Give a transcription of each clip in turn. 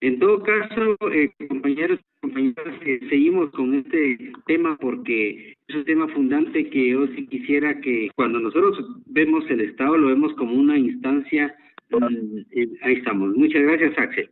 En todo caso, compañeros y compañeras, seguimos con este tema porque es un tema fundante que yo sí quisiera que cuando nosotros vemos el Estado lo vemos como una instancia. Ahí estamos. Muchas gracias, Axel.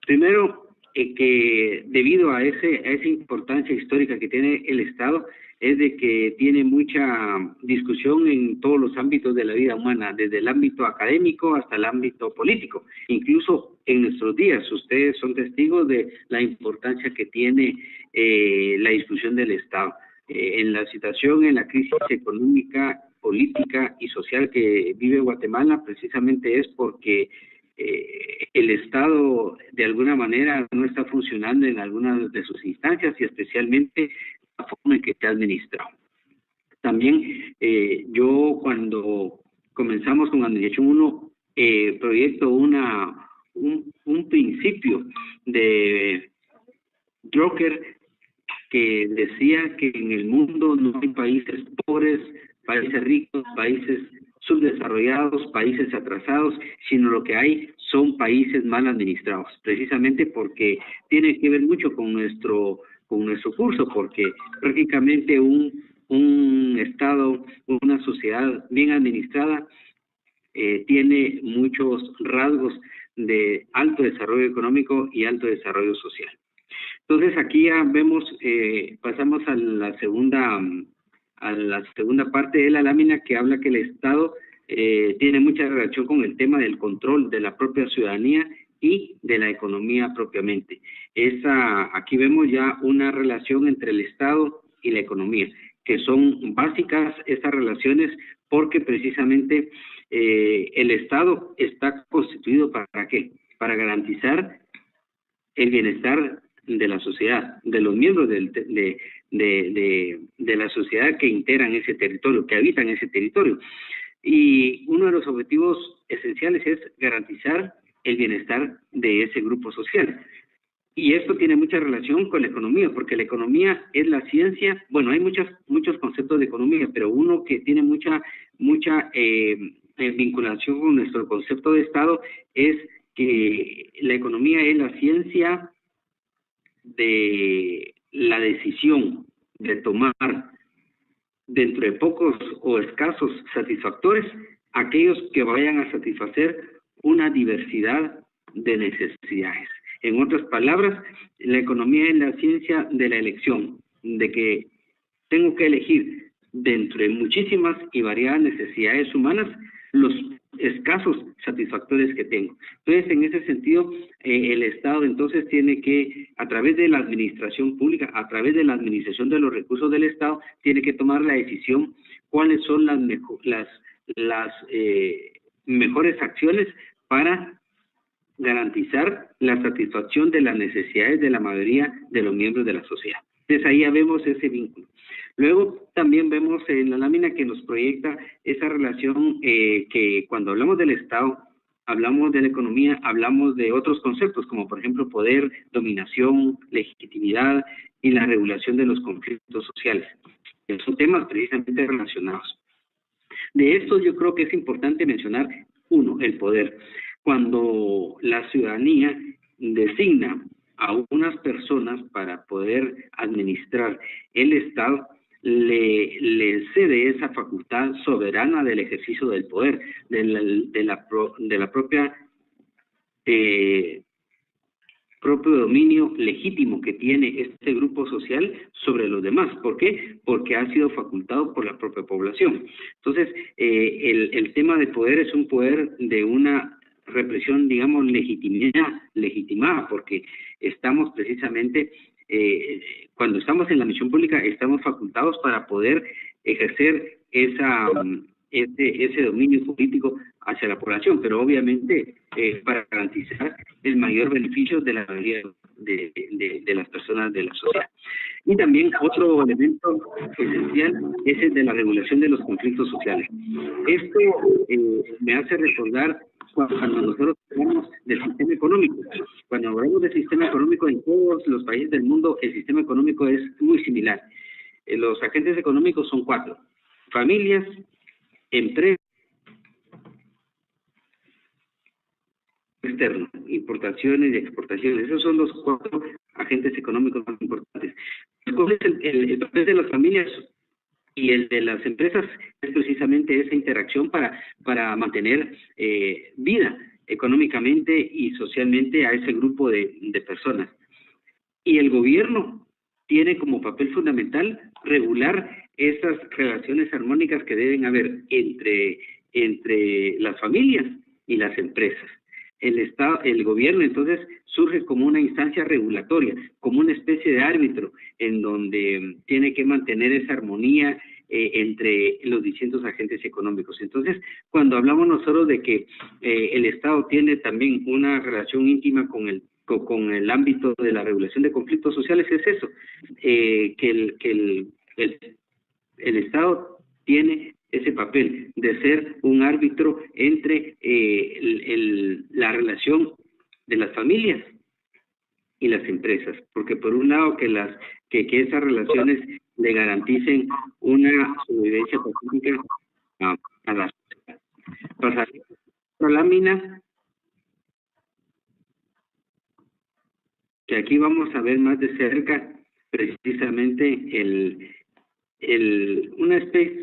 Primero, que debido a esa importancia histórica que tiene el Estado, es de que tiene mucha discusión en todos los ámbitos de la vida humana, desde el ámbito académico hasta el ámbito político. Incluso en nuestros días, ustedes son testigos de la importancia que tiene la discusión del Estado. En la situación, en la crisis económica, política y social que vive Guatemala, precisamente es porque el Estado de alguna manera no está funcionando en algunas de sus instancias y especialmente la forma en que se ha administrado. También yo cuando comenzamos con Administración 1, proyecto un principio de Drucker que decía que en el mundo no hay países pobres, países ricos, países subdesarrollados, países atrasados, sino lo que hay son países mal administrados, precisamente porque tiene que ver mucho con nuestro curso, porque prácticamente un Estado, una sociedad bien administrada tiene muchos rasgos de alto desarrollo económico y alto desarrollo social. Entonces aquí ya vemos, pasamos a la segunda parte de la lámina que habla que el Estado tiene mucha relación con el tema del control de la propia ciudadanía y de la economía propiamente. Aquí vemos ya una relación entre el Estado y la economía, que son básicas estas relaciones porque precisamente el Estado está constituido ¿para qué? Para garantizar el bienestar de la sociedad, de los miembros de la sociedad que integran ese territorio, que habitan ese territorio. Y uno de los objetivos esenciales es garantizar el bienestar de ese grupo social. Y esto tiene mucha relación con la economía, porque la economía es la ciencia. Bueno, hay muchos conceptos de economía, pero uno que tiene mucha vinculación con nuestro concepto de Estado es que la economía es la ciencia de la decisión de tomar dentro de pocos o escasos satisfactores aquellos que vayan a satisfacer una diversidad de necesidades. En otras palabras, la economía es la ciencia de la elección, de que tengo que elegir dentro de muchísimas y variadas necesidades humanas los escasos satisfactores que tengo. Entonces, en ese sentido, el Estado entonces tiene que, a través de la administración pública, a través de la administración de los recursos del Estado, tiene que tomar la decisión cuáles son las mejores acciones para garantizar la satisfacción de las necesidades de la mayoría de los miembros de la sociedad. Entonces ahí ya vemos ese vínculo. Luego también vemos en la lámina que nos proyecta esa relación que cuando hablamos del Estado, hablamos de la economía, hablamos de otros conceptos como por ejemplo poder, dominación, legitimidad y la regulación de los conflictos sociales. Son temas precisamente relacionados. De estos yo creo que es importante mencionar, uno, el poder. Cuando la ciudadanía designa a unas personas para poder administrar el Estado, le cede esa facultad soberana del ejercicio del poder, de la propia propio dominio legítimo que tiene este grupo social sobre los demás. ¿Por qué? Porque ha sido facultado por la propia población. Entonces, el tema de poder es un poder de una represión, digamos, legitimada, porque estamos precisamente, cuando estamos en la misión pública, estamos facultados para poder ejercer ese dominio político hacia la población, pero obviamente para garantizar el mayor beneficio de la mayoría de las personas de la sociedad. Y también otro elemento esencial es el de la regulación de los conflictos sociales. Esto me hace recordar cuando nosotros hablamos del sistema económico. Cuando hablamos del sistema económico en todos los países del mundo, el sistema económico es muy similar. Los agentes económicos son 4: familias, empresas, externo, importaciones y exportaciones. Esos son los 4 agentes económicos más importantes. ¿Cuál es el papel de las familias y el de las empresas? Es precisamente esa interacción para mantener vida económicamente y socialmente a ese grupo de personas. Y el gobierno tiene como papel fundamental regular esas relaciones armónicas que deben haber entre las familias y las empresas. El gobierno entonces surge como una instancia regulatoria, como una especie de árbitro en donde tiene que mantener esa armonía entre los distintos agentes económicos. Entonces, cuando hablamos nosotros de que el Estado tiene también una relación íntima con el ámbito de la regulación de conflictos sociales, es eso, que el Estado tiene ese papel de ser un árbitro entre la relación de las familias y las empresas, porque por un lado que esas relaciones le garanticen una sobrevivencia pacífica a la sociedad. Pasaremos a la lámina, que aquí vamos a ver más de cerca precisamente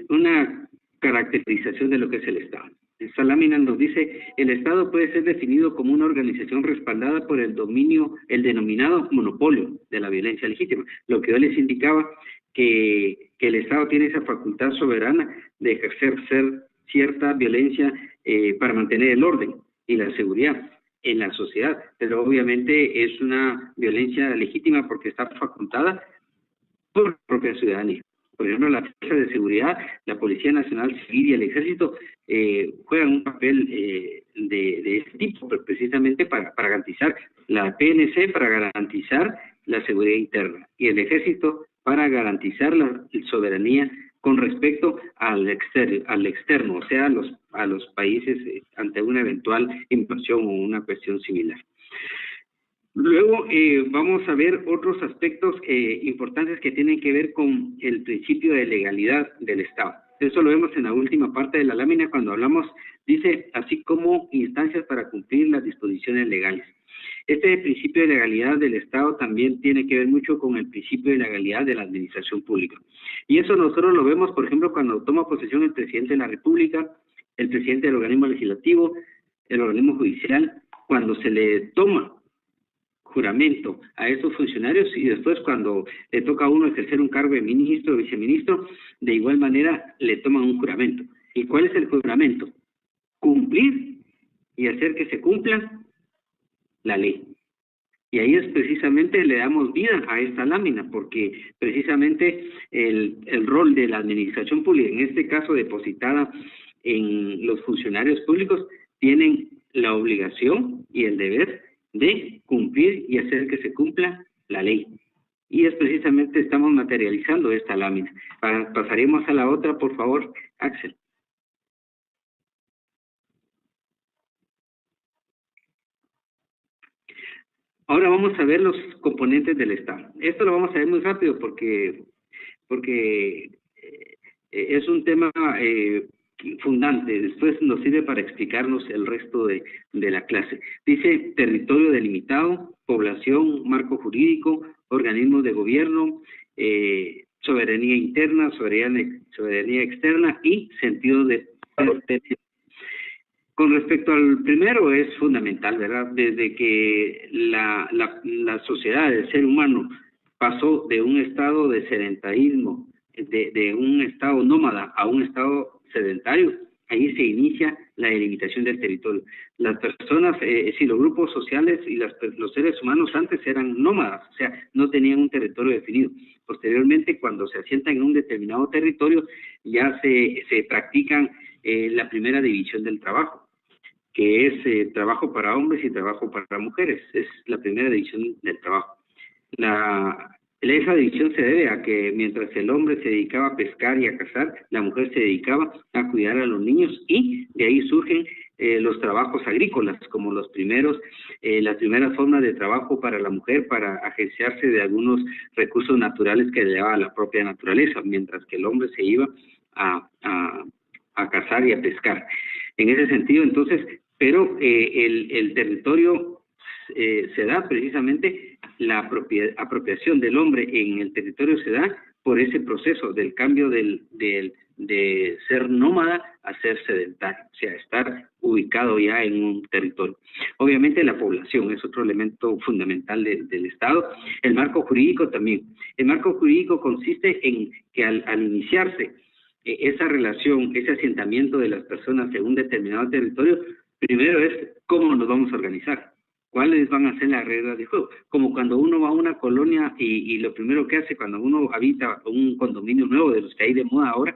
una caracterización de lo que es el Estado. Esta lámina nos dice: el Estado puede ser definido como una organización respaldada por el denominado monopolio de la violencia legítima. Lo que yo les indicaba, que el Estado tiene esa facultad soberana de ejercer cierta violencia para mantener el orden y la seguridad en la sociedad, pero obviamente es una violencia legítima porque está facultada por la propia ciudadanía. Por ejemplo, la fuerza de seguridad, la Policía Nacional Civil y el Ejército juegan un papel de este tipo, precisamente para garantizar la PNC, para garantizar la seguridad interna, y el Ejército para garantizar la soberanía con respecto al externo, o sea, a los países ante una eventual invasión o una cuestión similar. Luego vamos a ver otros aspectos importantes que tienen que ver con el principio de legalidad del Estado. Eso lo vemos en la última parte de la lámina cuando hablamos, dice, así como instancias para cumplir las disposiciones legales. Este principio de legalidad del Estado también tiene que ver mucho con el principio de legalidad de la administración pública. Y eso nosotros lo vemos, por ejemplo, cuando toma posesión el presidente de la República, el presidente del organismo legislativo, el organismo judicial, cuando se le toma juramento a esos funcionarios, y después cuando le toca a uno ejercer un cargo de ministro o viceministro, de igual manera le toman un juramento. ¿Y cuál es el juramento? Cumplir y hacer que se cumpla la ley. Y ahí es precisamente, le damos vida a esta lámina, porque precisamente el rol de la administración pública, en este caso depositada en los funcionarios públicos, tienen la obligación y el deber de cumplir y hacer que se cumpla la ley. Y es precisamente, estamos materializando esta lámina. Pasaremos a la otra, por favor, Axel. Ahora vamos a ver los componentes del Estado. Esto lo vamos a ver muy rápido porque es un tema fundante. Después nos sirve para explicarnos el resto de la clase. Dice territorio delimitado, población, marco jurídico, organismos de gobierno, soberanía interna, soberanía externa y sentido de pertenencia. Con respecto al primero, es fundamental, ¿verdad? Desde que la sociedad, el ser humano, pasó de un estado de sedentarismo, de un estado nómada a un estado sedentario, ahí se inicia la delimitación del territorio. Las personas, los grupos sociales y los seres humanos antes eran nómadas, o sea, no tenían un territorio definido. Posteriormente, cuando se asientan en un determinado territorio, ya se practican la primera división del trabajo, que es trabajo para hombres y trabajo para mujeres. Es la primera división del trabajo. Esa división se debe a que mientras el hombre se dedicaba a pescar y a cazar, la mujer se dedicaba a cuidar a los niños, y de ahí surgen los trabajos agrícolas como las primeras formas de trabajo para la mujer, para agenciarse de algunos recursos naturales que le daba la propia naturaleza, mientras que el hombre se iba a cazar y a pescar. En ese sentido, entonces, pero el territorio se da precisamente, la apropiación del hombre en el territorio se da por ese proceso del cambio de ser nómada a ser sedentario, o sea, estar ubicado ya en un territorio. Obviamente la población es otro elemento fundamental del Estado. El marco jurídico también. El marco jurídico consiste en que al iniciarse esa relación, ese asentamiento de las personas en un determinado territorio, primero es cómo nos vamos a organizar. ¿Cuáles van a ser las reglas de juego? Como cuando uno va a una colonia y lo primero que hace cuando uno habita un condominio nuevo de los que hay de moda ahora,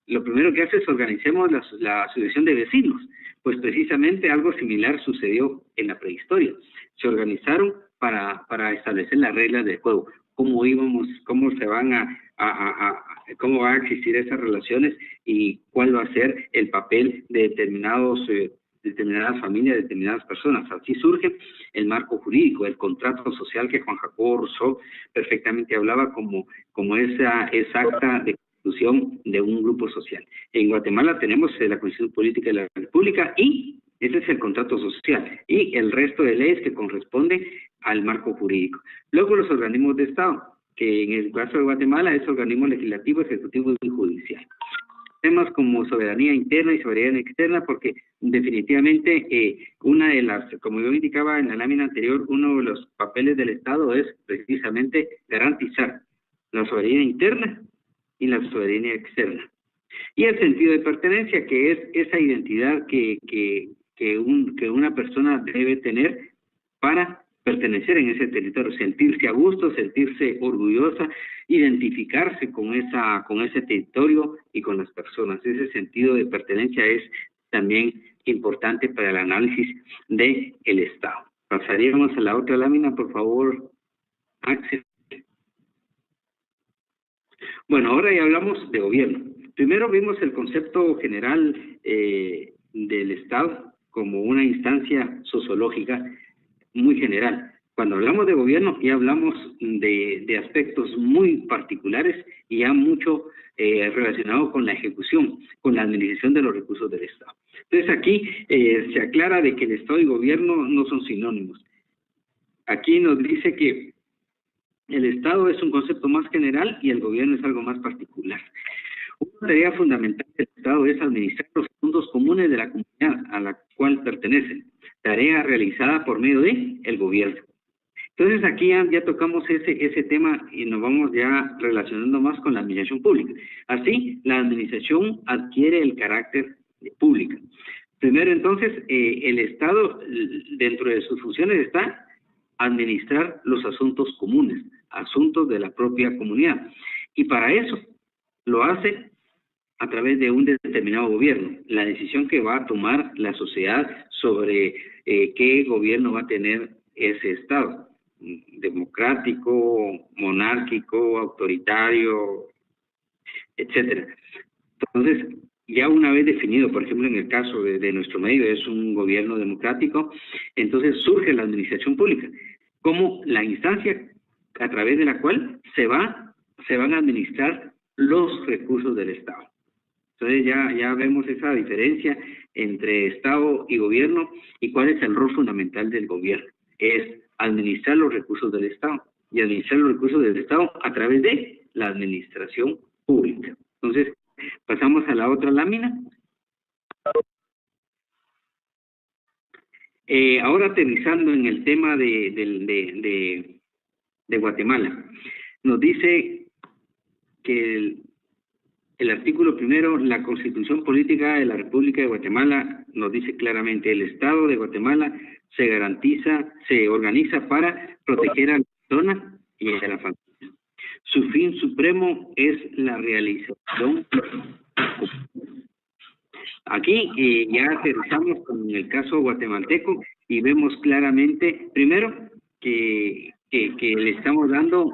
lo primero que hace es organicemos la asociación de vecinos. Pues precisamente algo similar sucedió en la prehistoria. Se organizaron para establecer las reglas de juego. Cómo íbamos, cómo se van cómo van a existir esas relaciones y cuál va a ser el papel de determinadas familias, determinadas personas. Así surge el marco jurídico, el contrato social que Juan Jacobo Rousseau perfectamente hablaba como esa acta de constitución de un grupo social. En Guatemala tenemos la Constitución Política de la República y ese es el contrato social y el resto de leyes que corresponden al marco jurídico. Luego los organismos de Estado, que en el caso de Guatemala es organismo legislativo, ejecutivo y judicial. Temas como soberanía interna y soberanía externa, porque definitivamente una de las, como yo indicaba en la lámina anterior, uno de los papeles del Estado es precisamente garantizar la soberanía interna y la soberanía externa. Y el sentido de pertenencia, que es esa identidad que una persona debe tener para pertenecer en ese territorio, sentirse a gusto, sentirse orgullosa, identificarse con ese territorio y con las personas. Ese sentido de pertenencia es también importante para el análisis del Estado. Pasaríamos a la otra lámina, por favor, Axel. Bueno, ahora ya hablamos de gobierno. Primero vimos el concepto general del Estado como una instancia sociológica muy general. Cuando hablamos de gobierno ya hablamos de aspectos muy particulares y ya mucho relacionado con la ejecución, con la administración de los recursos del Estado. Entonces aquí se aclara de que el Estado y gobierno no son sinónimos. Aquí nos dice que el Estado es un concepto más general y el gobierno es algo más particular. Una tarea fundamental del Estado es administrar los fondos comunes de la comunidad a la cual pertenecen, tarea realizada por medio de el gobierno. Entonces aquí ya tocamos ese tema y nos vamos ya relacionando más con la administración pública. Así, la administración adquiere el carácter pública. Primero entonces, el Estado dentro de sus funciones está administrar los asuntos comunes, asuntos de la propia comunidad. Y para eso lo hace a través de un determinado gobierno, la decisión que va a tomar la sociedad sobre qué gobierno va a tener ese Estado, democrático, monárquico, autoritario, etcétera. Entonces, ya una vez definido, por ejemplo, en el caso de nuestro medio, es un gobierno democrático, entonces surge la administración pública, como la instancia a través de la cual se van a administrar los recursos del Estado. Entonces ya vemos esa diferencia entre Estado y gobierno y cuál es el rol fundamental del gobierno. Es administrar los recursos del Estado y administrar los recursos del Estado a través de la administración pública. Entonces, pasamos a la otra lámina. Ahora aterrizando en el tema de Guatemala, nos dice que el artículo primero, la Constitución Política de la República de Guatemala nos dice claramente: el Estado de Guatemala se organiza para proteger a la persona y a la familia. Su fin supremo es la realización. Aquí ya aterrizamos con el caso guatemalteco y vemos claramente, primero, que le estamos dando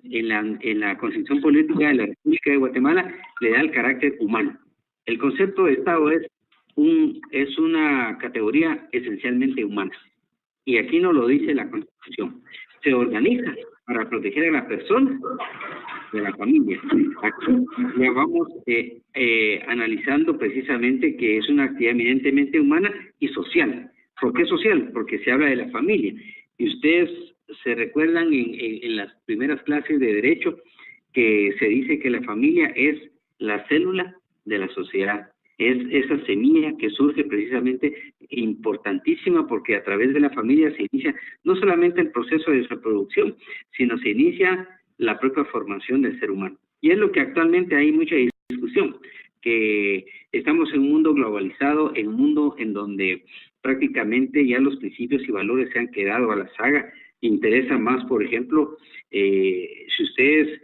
en la Constitución Política de la República de Guatemala, le da el carácter humano. El concepto de Estado es una categoría esencialmente humana. Y aquí nos lo dice la Constitución. Se organiza para proteger a la persona de la familia. Aquí ya vamos analizando precisamente que es una actividad eminentemente humana y social. ¿Por qué social? Porque se habla de la familia. Y ustedes se recuerdan en las primeras clases de Derecho que se dice que la familia es la célula de la sociedad. Es esa semilla que surge precisamente importantísima porque a través de la familia se inicia no solamente el proceso de reproducción, sino se inicia la propia formación del ser humano. Y es lo que actualmente hay mucha discusión, que estamos en un mundo globalizado, en un mundo en donde prácticamente ya los principios y valores se han quedado a la saga. Interesa más, por ejemplo, si ustedes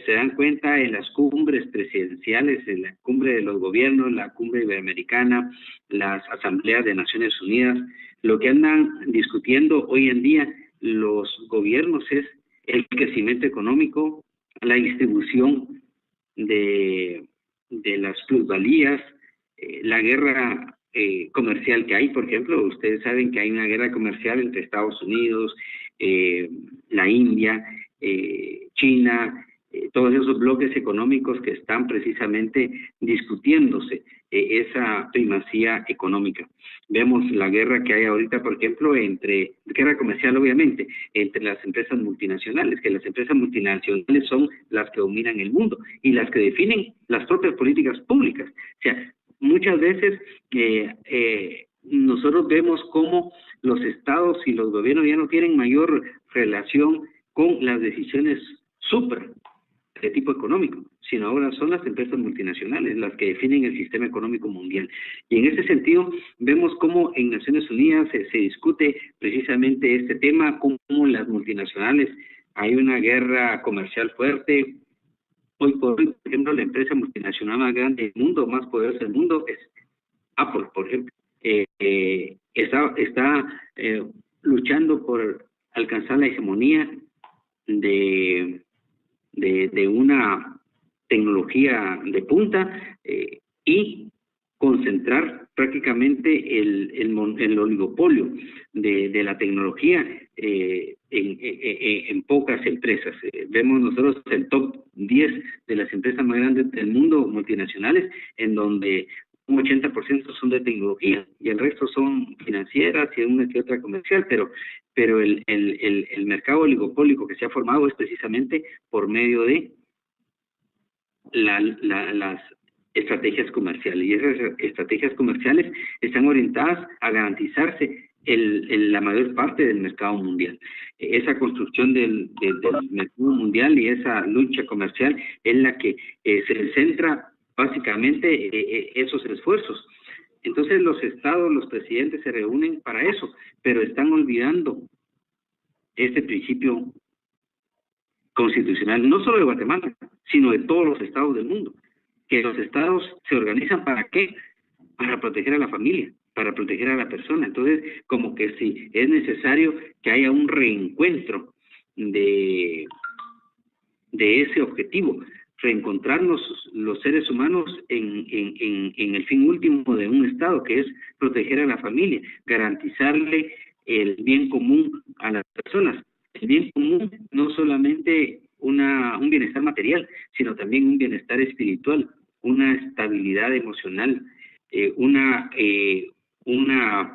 se dan cuenta en las cumbres presidenciales, en la cumbre de los gobiernos, la cumbre iberoamericana, las asambleas de Naciones Unidas, lo que andan discutiendo hoy en día los gobiernos es el crecimiento económico, la distribución de las plusvalías, la guerra comercial que hay, por ejemplo, ustedes saben que hay una guerra comercial entre Estados Unidos, la India, China, todos esos bloques económicos que están precisamente discutiéndose esa primacía económica. Vemos la guerra que hay ahorita, por ejemplo, guerra comercial obviamente, entre las empresas multinacionales, que las empresas multinacionales son las que dominan el mundo y las que definen las propias políticas públicas. O sea, muchas veces nosotros vemos cómo los estados y los gobiernos ya no tienen mayor relación con las decisiones de tipo económico, sino ahora son las empresas multinacionales las que definen el sistema económico mundial. Y en ese sentido vemos cómo en Naciones Unidas se discute precisamente este tema, cómo las multinacionales, hay una guerra comercial fuerte. Hoy por hoy, por ejemplo, la empresa multinacional más grande del mundo, más poderosa del mundo, es Apple, por ejemplo. Está luchando por alcanzar la hegemonía de una tecnología de punta y concentrar prácticamente el oligopolio de la tecnología en pocas empresas. Vemos nosotros el top 10 de las empresas más grandes del mundo, multinacionales, en donde un 80% son de tecnología y el resto son financieras y una que otra comercial, pero el mercado oligopólico que se ha formado es precisamente por medio de las estrategias comerciales, y esas estrategias comerciales están orientadas a garantizarse la mayor parte del mercado mundial. Esa construcción del mercado mundial y esa lucha comercial es la que se centra básicamente esos esfuerzos. Entonces los estados, los presidentes se reúnen para eso, pero están olvidando este principio constitucional, no solo de Guatemala, sino de todos los estados del mundo, que los estados se organizan ¿para qué? Para proteger a la familia, para proteger a la persona. Entonces, como que sí, es necesario que haya un reencuentro de ese objetivo, reencontrarnos los seres humanos en el fin último de un Estado, que es proteger a la familia, garantizarle el bien común a las personas. El bien común no solamente un bienestar material, sino también un bienestar espiritual, una estabilidad emocional, una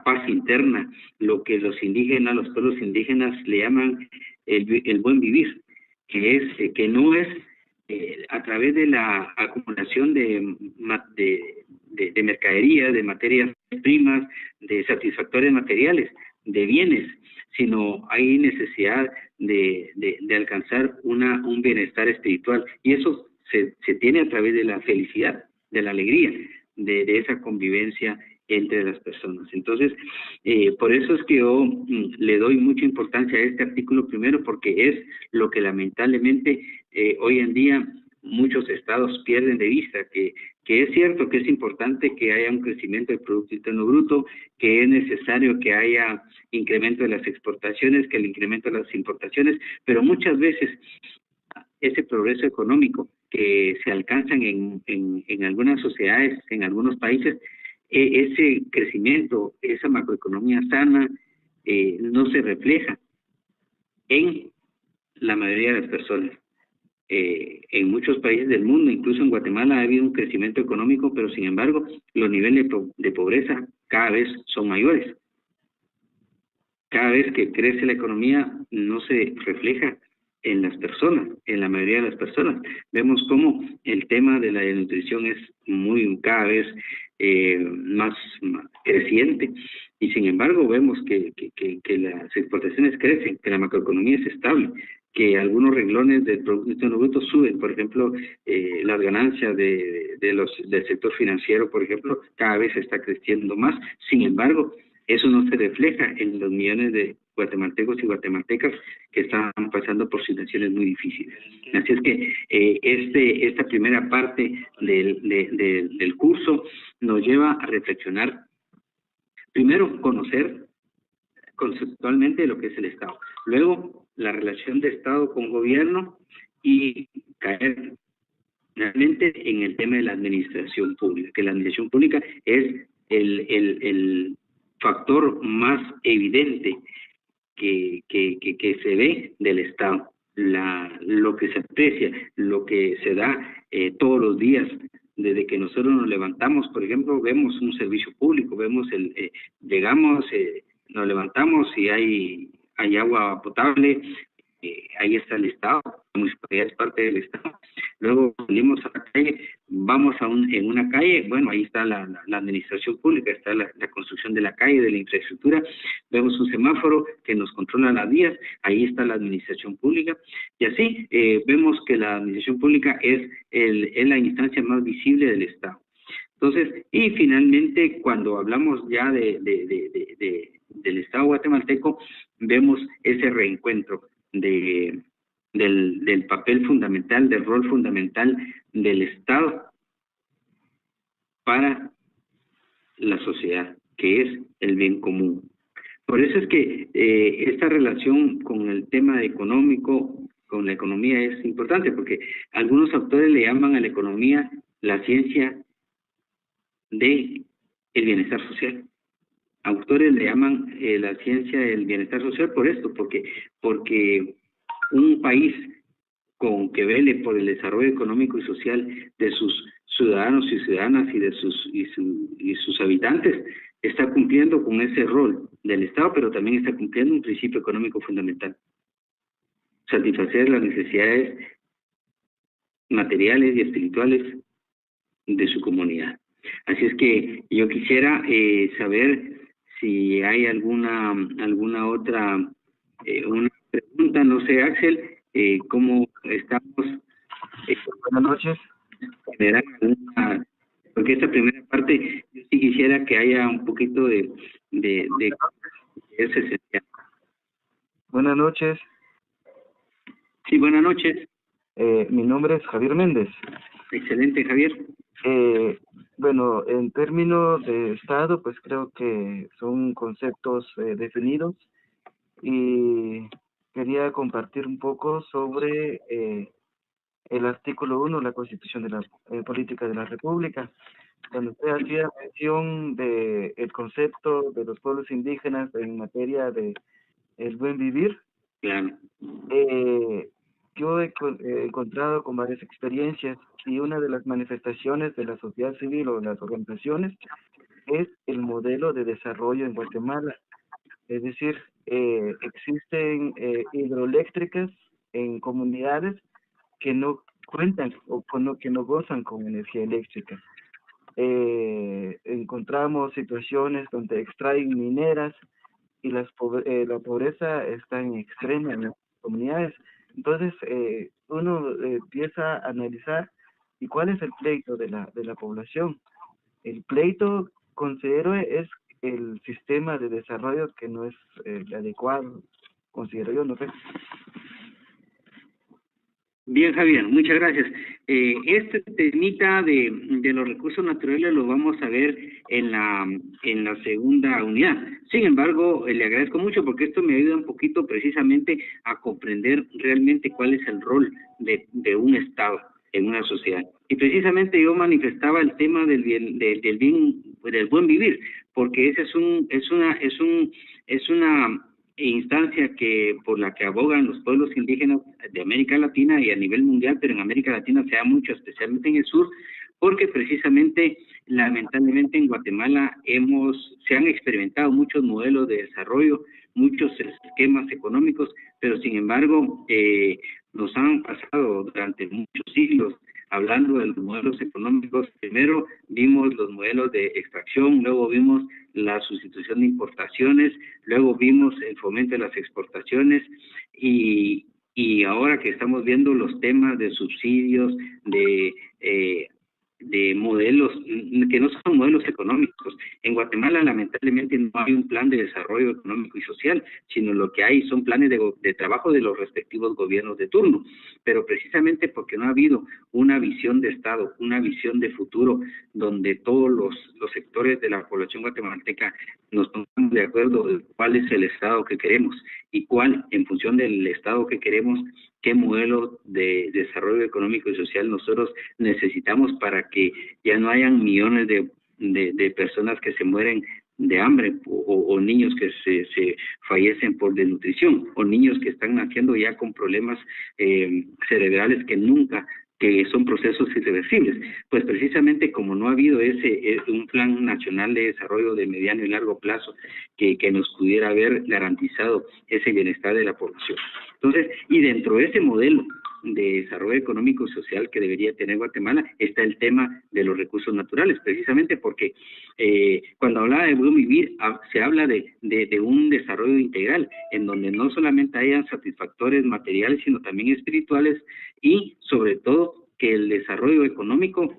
paz interna, lo que los pueblos indígenas le llaman el buen vivir, que no es a través de la acumulación de mercaderías, de materias primas, de satisfactores materiales, de bienes, sino hay necesidad de alcanzar un bienestar espiritual, y eso se tiene a través de la felicidad, de la alegría, de esa convivencia entre las personas. Entonces, por eso es que yo le doy mucha importancia a este artículo primero, porque es lo que lamentablemente hoy en día muchos estados pierden de vista, que es cierto que es importante que haya un crecimiento del Producto Interno Bruto, que es necesario que haya incremento de las exportaciones, que el incremento de las importaciones, pero muchas veces ese progreso económico que se alcanzan en algunas sociedades, en algunos países, ese crecimiento, esa macroeconomía sana, no se refleja en la mayoría de las personas. en muchos países del mundo, incluso en Guatemala ha habido un crecimiento económico, pero sin embargo los niveles de pobreza cada vez son mayores. Cada vez que crece la economía no se refleja en las personas, en la mayoría de las personas. Vemos cómo el tema de la desnutrición es cada vez más creciente, y sin embargo vemos que las exportaciones crecen, que la macroeconomía es estable, que algunos renglones del Producto Interno Bruto suben. Por ejemplo, las ganancias del sector financiero, por ejemplo, cada vez está creciendo más. Sin embargo, eso no se refleja en los millones de guatemaltecos y guatemaltecas que están pasando por situaciones muy difíciles. Así es que esta primera parte del curso nos lleva a reflexionar. Primero, conocer conceptualmente lo que es el Estado. Luego, la relación de Estado con gobierno, y caer realmente en el tema de la administración pública, que la administración pública es el factor más evidente que se ve del Estado, lo que se aprecia, lo que se da todos los días. Desde que nosotros nos levantamos, por ejemplo, vemos un servicio público, vemos llegamos, nos levantamos y hay agua potable, ahí está el Estado, la municipalidad es parte del Estado. Luego salimos a la calle, vamos en una calle, bueno, ahí está la administración pública, está la construcción de la calle, de la infraestructura. Vemos un semáforo que nos controla las vías, ahí está la administración pública. Y así vemos que la administración pública es la instancia más visible del Estado. Entonces, y finalmente, cuando hablamos ya del Estado guatemalteco, vemos ese reencuentro del papel fundamental, del rol fundamental del Estado para la sociedad, que es el bien común. Por eso es que esta relación con el tema económico, con la economía, es importante, porque algunos autores le llaman a la economía la ciencia del bienestar social. Autores le llaman la ciencia del bienestar social por esto, porque un país que vele por el desarrollo económico y social de sus ciudadanos y ciudadanas y sus habitantes está cumpliendo con ese rol del Estado, pero también está cumpliendo un principio económico fundamental: satisfacer las necesidades materiales y espirituales de su comunidad. Así es que yo quisiera saber si hay alguna otra una pregunta. No sé, Axel, ¿cómo estamos? Buenas noches. Porque esta primera parte yo sí quisiera que haya un poquito de ese esencial. Buenas noches. Sí, buenas noches. Mi nombre es Javier Méndez. Excelente, Javier. Bueno, en términos de Estado, pues creo que son conceptos definidos, y quería compartir un poco sobre el artículo 1 de la Constitución de la Política de la República, cuando usted hacía mención de el concepto de los pueblos indígenas en materia de el buen vivir. Claro. Yo he encontrado con varias experiencias, y una de las manifestaciones de la sociedad civil o de las organizaciones es el modelo de desarrollo en Guatemala. Es decir, existen hidroeléctricas en comunidades que no cuentan o que no gozan con energía eléctrica. Encontramos situaciones donde extraen mineras y la pobreza está en extrema en las comunidades. Entonces, uno empieza a analizar, ¿y cuál es el pleito de la población? El pleito, considero, es el sistema de desarrollo que no es el adecuado, considero yo, no sé. Bien, Javier, muchas gracias. Este temita de los recursos naturales lo vamos a ver en la segunda unidad. Sin embargo, le agradezco mucho porque esto me ayuda un poquito precisamente a comprender realmente cuál es el rol de un Estado en una sociedad. Y precisamente yo manifestaba el tema del buen vivir, porque ese es una instancia que por la que abogan los pueblos indígenas de América Latina y a nivel mundial, pero en América Latina se da mucho, especialmente en el sur, porque precisamente, lamentablemente en Guatemala se han experimentado muchos modelos de desarrollo, muchos esquemas económicos, pero sin embargo nos han pasado durante muchos siglos hablando de los modelos económicos. Primero vimos los modelos de extracción, luego vimos la sustitución de importaciones, luego vimos el fomento de las exportaciones y ahora que estamos viendo los temas de subsidios, de modelos que no son modelos económicos. En Guatemala lamentablemente no hay un plan de desarrollo económico y social, sino lo que hay son planes de trabajo de los respectivos gobiernos de turno, pero precisamente porque no ha habido una visión de Estado, una visión de futuro, donde todos los sectores de la población guatemalteca nos pongamos de acuerdo de cuál es el Estado que queremos y cuál, en función del Estado que queremos, qué modelo de desarrollo económico y social nosotros necesitamos para que ya no hayan millones de personas que se mueren de hambre o niños que se fallecen por desnutrición o niños que están naciendo ya con problemas cerebrales que son procesos irreversibles. Pues precisamente como no ha habido un plan nacional de desarrollo de mediano y largo plazo que nos pudiera haber garantizado ese bienestar de la población. Entonces, y dentro de ese modelo de desarrollo económico y social que debería tener Guatemala está el tema de los recursos naturales, precisamente porque cuando hablaba de buen vivir se habla de un desarrollo integral en donde no solamente hayan satisfactores materiales sino también espirituales y sobre todo que el desarrollo económico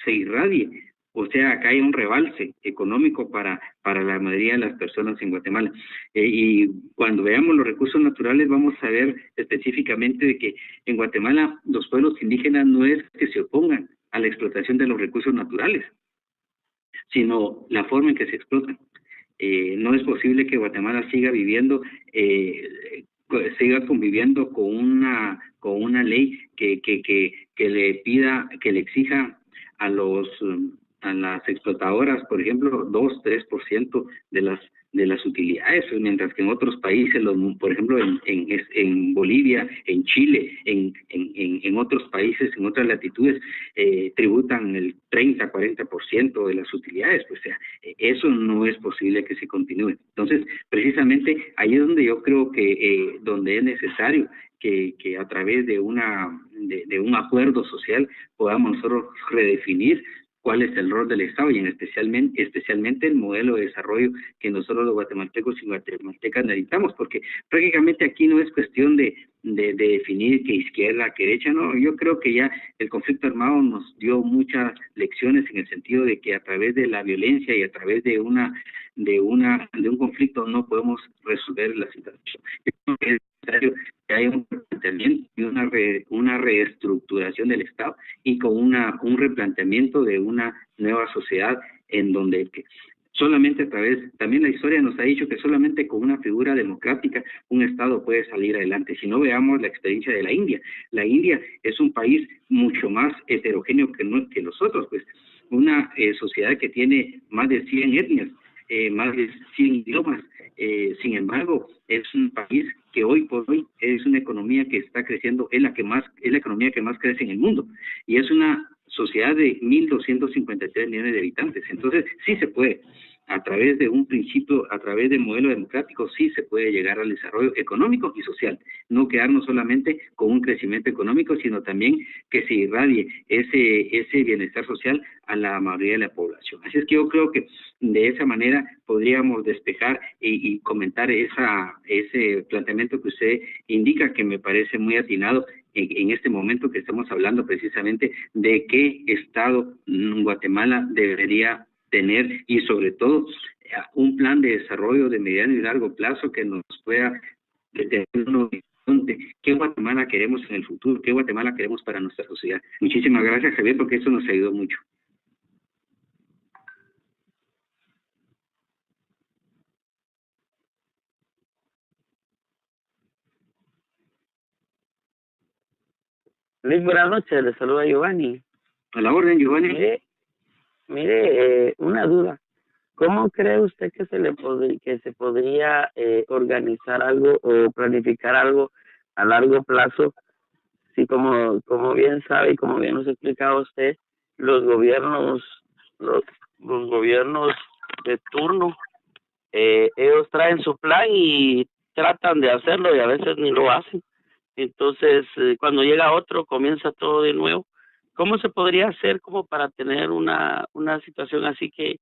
se irradie, o sea, acá hay un rebalse económico para la mayoría de las personas en Guatemala. Y cuando veamos los recursos naturales vamos a ver específicamente de que en Guatemala los pueblos indígenas no es que se opongan a la explotación de los recursos naturales, sino la forma en que se explotan. No es posible que Guatemala siga conviviendo con una ley que le exija a las explotadoras, por ejemplo, 2-3% de las utilidades, mientras que en otros países, por ejemplo en Bolivia, en Chile, en otros países, en otras latitudes, tributan el 30-40% de las utilidades. Pues, o sea, eso no es posible que se continúe. Entonces, precisamente ahí es donde yo creo que donde es necesario que a través de un acuerdo social podamos nosotros redefinir cuál es el rol del Estado y especialmente el modelo de desarrollo que nosotros los guatemaltecos y guatemaltecas necesitamos, porque prácticamente aquí no es cuestión de definir que izquierda, que derecha, no. Yo creo que ya el conflicto armado nos dio muchas lecciones en el sentido de que a través de la violencia y a través de un conflicto no podemos resolver la situación. Yo creo que es necesario que haya un replanteamiento y una reestructuración del Estado y con un replanteamiento de una nueva sociedad en donde solamente también la historia nos ha dicho que solamente con una figura democrática un Estado puede salir adelante. Si no, veamos la experiencia de la India. La India es un país mucho más heterogéneo que nosotros, pues una sociedad que tiene más de 100 etnias, más de 100 idiomas. Sin embargo, es un país que hoy por hoy es una economía que está creciendo, es la economía que más crece en el mundo, y es una sociedad de 1.253 millones de habitantes. Entonces, sí se puede, a través de un principio, a través de modelo democrático, sí se puede llegar al desarrollo económico y social, no quedarnos solamente con un crecimiento económico, sino también que se irradie ese bienestar social a la mayoría de la población. Así es que yo creo que de esa manera podríamos despejar y comentar ese planteamiento que usted indica, que me parece muy atinado en este momento que estamos hablando precisamente de qué Estado Guatemala debería tener y sobre todo un plan de desarrollo de mediano y largo plazo que nos pueda detener una visión de qué Guatemala queremos en el futuro, qué Guatemala queremos para nuestra sociedad. Muchísimas gracias, Javier, porque eso nos ayudó mucho. Luis, buenas noches, le saluda Giovanni. A la orden, Giovanni. Mire, una duda. ¿Cómo cree usted que que se podría organizar algo o planificar algo a largo plazo? Sí, como bien sabe y como bien nos ha explicado usted, los gobiernos, los, los gobiernos de turno, ellos traen su plan y tratan de hacerlo y a veces ni lo hacen. Entonces, cuando llega otro, comienza todo de nuevo. ¿Cómo se podría hacer como para tener una situación así que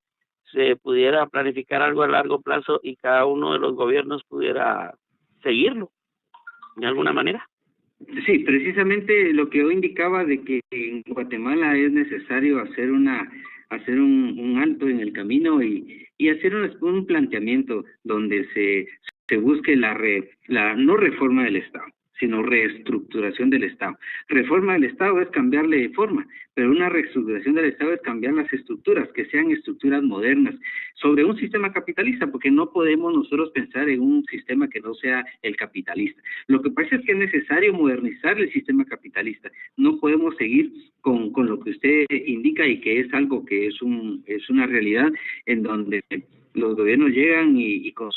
se pudiera planificar algo a largo plazo y cada uno de los gobiernos pudiera seguirlo de alguna manera? Sí, precisamente lo que yo indicaba de que en Guatemala es necesario hacer un alto en el camino y hacer un planteamiento donde se busque la no reforma del Estado, sino reestructuración del Estado. Reforma del Estado es cambiarle de forma, pero una reestructuración del Estado es cambiar las estructuras, que sean estructuras modernas, sobre un sistema capitalista, porque no podemos nosotros pensar en un sistema que no sea el capitalista. Lo que pasa es que es necesario modernizar el sistema capitalista. No podemos seguir con lo que usted indica y que es algo que es una realidad en donde los gobiernos llegan y con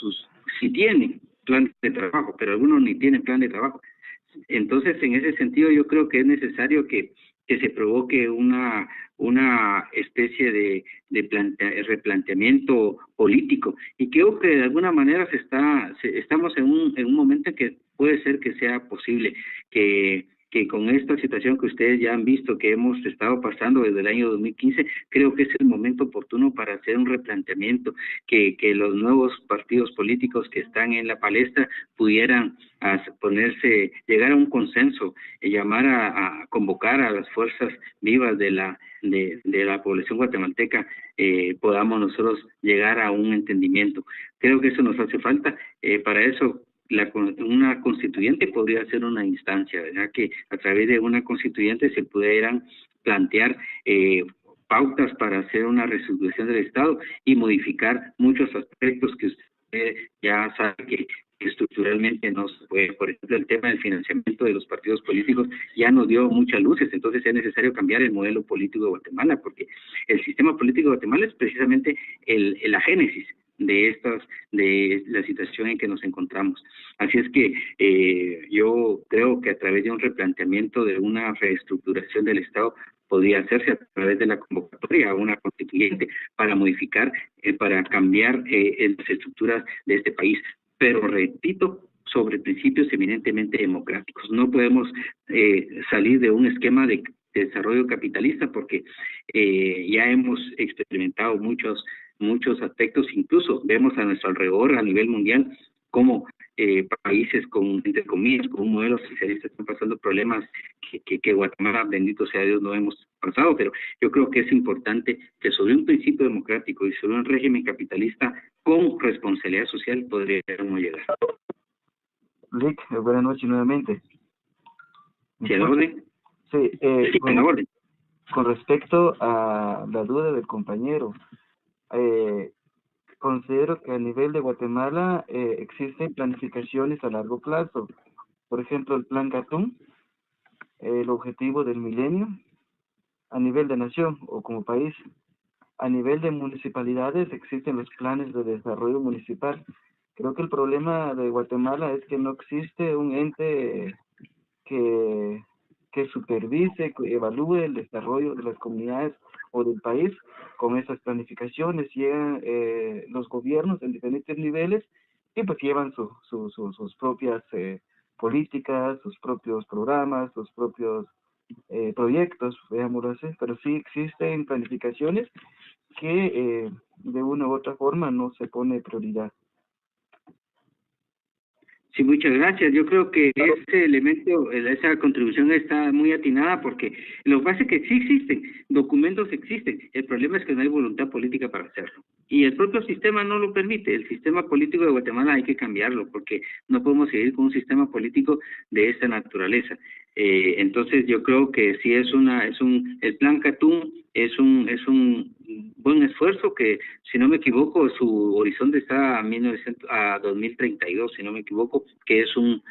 si tienen plan de trabajo, pero algunos ni tienen plan de trabajo. Entonces, en ese sentido, yo creo que es necesario que se provoque una especie de replanteamiento político y creo que de alguna manera estamos en un momento en que puede ser que sea posible que con esta situación que ustedes ya han visto que hemos estado pasando desde el año 2015, creo que es el momento oportuno para hacer un replanteamiento, que los nuevos partidos políticos que están en la palestra pudieran llegar a un consenso, llamar a convocar a las fuerzas vivas de la población guatemalteca, podamos nosotros llegar a un entendimiento. Creo que eso nos hace falta. Para eso una constituyente podría ser una instancia, ¿verdad? Que a través de una constituyente se pudieran plantear pautas para hacer una reestructuración del Estado y modificar muchos aspectos que usted ya sabe que estructuralmente no se puede. Por ejemplo, el tema del financiamiento de los partidos políticos ya nos dio muchas luces, entonces es necesario cambiar el modelo político de Guatemala, porque el sistema político de Guatemala es precisamente la génesis de la situación en que nos encontramos. Así es que yo creo que a través de un replanteamiento de una reestructuración del Estado podría hacerse a través de la convocatoria a una constituyente para modificar, para cambiar las estructuras de este país. Pero repito, sobre principios eminentemente democráticos. No podemos salir de un esquema de desarrollo capitalista porque ya hemos experimentado muchos aspectos, incluso vemos a nuestro alrededor a nivel mundial cómo países entre comillas, con un modelo socialista están pasando problemas que Guatemala, bendito sea Dios, no hemos pasado, pero yo creo que es importante que sobre un principio democrático y sobre un régimen capitalista con responsabilidad social podríamos llegar. Rick, buenas noches nuevamente. ¿Sí, en orden? Sí, Sí, en orden. Con respecto a la duda del compañero, considero que a nivel de Guatemala existen planificaciones a largo plazo. Por ejemplo, el Plan Gatún, el objetivo del milenio, a nivel de nación o como país. A nivel de municipalidades existen los planes de desarrollo municipal. Creo que el problema de Guatemala es que no existe un ente que supervise, que evalúe el desarrollo de las comunidades o del país con esas planificaciones. Llegan los gobiernos en diferentes niveles y pues llevan sus propias políticas, sus propios programas, sus propios proyectos, veámoslo así, pero sí existen planificaciones que de una u otra forma no se pone prioridad. Sí, muchas gracias. Yo creo que ese elemento, esa contribución está muy atinada porque lo que pasa es que sí existen, documentos existen, el problema es que no hay voluntad política para hacerlo. Y el propio sistema no lo permite, el sistema político de Guatemala hay que cambiarlo porque no podemos seguir con un sistema político de esta naturaleza. Entonces yo creo que sí el plan Gatún es un buen esfuerzo que, si no me equivoco, su horizonte está a 2032, si no me equivoco, que es un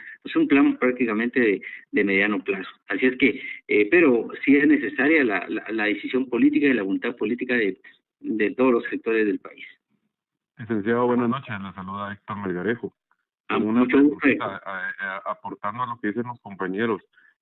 plan prácticamente de mediano plazo. Así es que, pero sí es necesaria la decisión política y la voluntad política de todos los sectores del país. Licenciado, buenas noches. Le saluda Héctor Melgarejo. Una Mucho gusto. pregunta, aportando a lo que dicen los compañeros,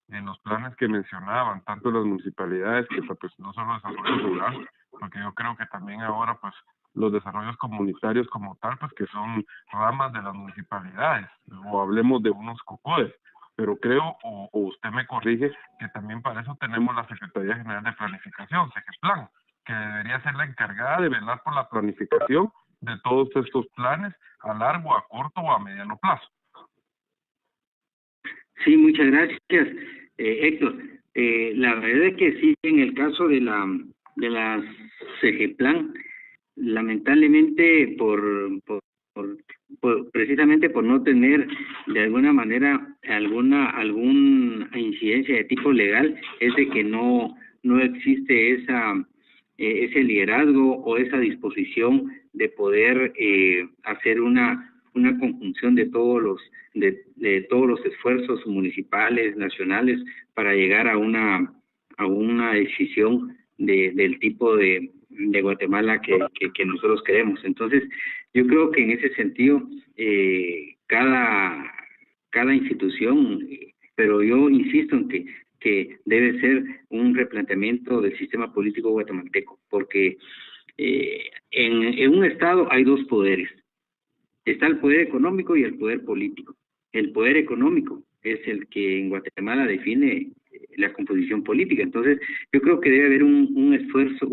en los planes que mencionaban, tanto las municipalidades, que pues no solo desarrollo rural, porque yo creo que también ahora pues los desarrollos comunitarios como tal, pues que son ramas de las municipalidades, o hablemos de unos COCODES, pero creo, o usted me corrige, que también para eso tenemos la Secretaría General de Planificación, SEGEPLAN, que debería ser la encargada de velar por la planificación de todos estos planes a largo, a corto o a mediano plazo. Sí, muchas gracias, Héctor. La verdad es que sí, en el caso de la CEGEPLAN, lamentablemente precisamente por no tener de alguna manera alguna incidencia de tipo legal, es de que no existe ese liderazgo o esa disposición de poder hacer una conjunción de todos los esfuerzos municipales, nacionales, para llegar a una decisión del tipo de Guatemala que nosotros queremos. Entonces, yo creo que en ese sentido, cada institución, pero yo insisto en que debe ser un replanteamiento del sistema político guatemalteco, porque en un Estado hay dos poderes. Está el poder económico y el poder político. El poder económico es el que en Guatemala define la composición política. Entonces, yo creo que debe haber un esfuerzo,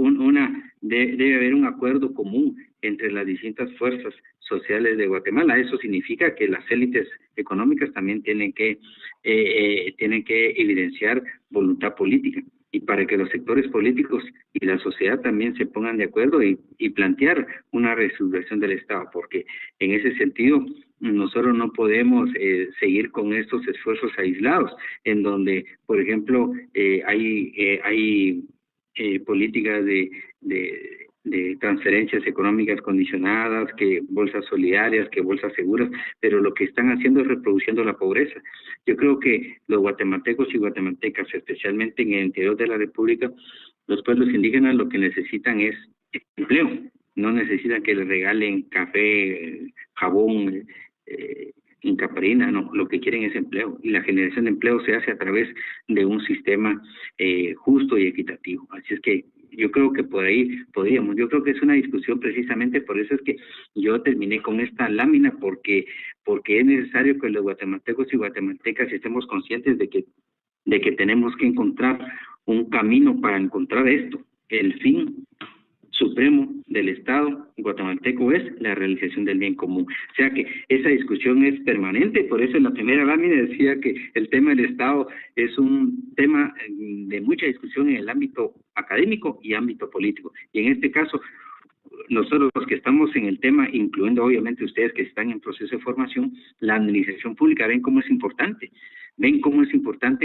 debe haber un acuerdo común entre las distintas fuerzas sociales de Guatemala. Eso significa que las élites económicas también tienen que evidenciar voluntad política, y para que los sectores políticos y la sociedad también se pongan de acuerdo y plantear una reestructuración del Estado, porque en ese sentido nosotros no podemos seguir con estos esfuerzos aislados, en donde, por ejemplo, hay políticas de transferencias económicas condicionadas, que bolsas solidarias, que bolsas seguras, pero lo que están haciendo es reproduciendo la pobreza. Yo creo que los guatemaltecos y guatemaltecas, especialmente en el interior de la República, los pueblos indígenas lo que necesitan es empleo, no necesitan que les regalen café, jabón, incaparina, no, lo que quieren es empleo, y la generación de empleo se hace a través de un sistema justo y equitativo. Así es que yo creo que por ahí podríamos, yo creo que es una discusión precisamente, por eso es que yo terminé con esta lámina, porque es necesario que los guatemaltecos y guatemaltecas estemos conscientes de que tenemos que encontrar un camino para encontrar esto. El fin supremo del Estado guatemalteco es la realización del bien común. O sea que esa discusión es permanente, por eso en la primera lámina decía que el tema del Estado es un tema de mucha discusión en el ámbito académico y ámbito político. Y en este caso, nosotros los que estamos en el tema, incluyendo obviamente ustedes que están en proceso de formación, la administración pública, ven cómo es importante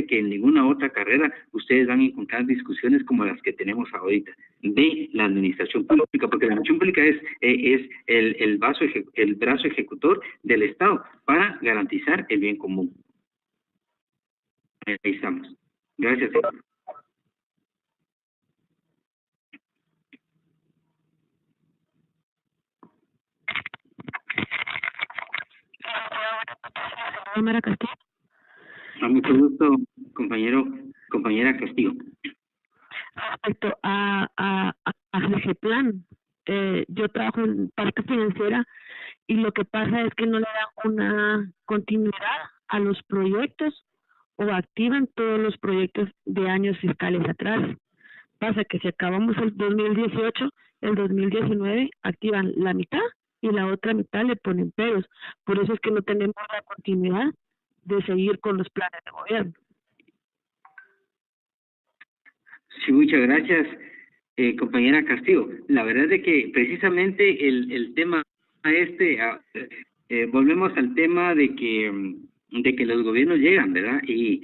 que en ninguna otra carrera ustedes van a encontrar discusiones como las que tenemos ahorita de la administración pública, porque la administración pública es el brazo ejecutor del Estado para garantizar el bien común. Ahí estamos. Gracias. Cámara Castillo. A mucho gusto, compañera Castillo. Respecto a CEGEPLAN, yo trabajo en parte financiera y lo que pasa es que no le dan una continuidad a los proyectos o activan todos los proyectos de años fiscales atrás. Pasa que si acabamos el 2018, el 2019 activan la mitad y la otra mitad le ponen peros. Por eso es que no tenemos la continuidad de seguir con los planes de gobierno. Sí, muchas gracias, compañera Castillo. La verdad es que precisamente el tema volvemos al tema de que los gobiernos llegan, ¿verdad? Y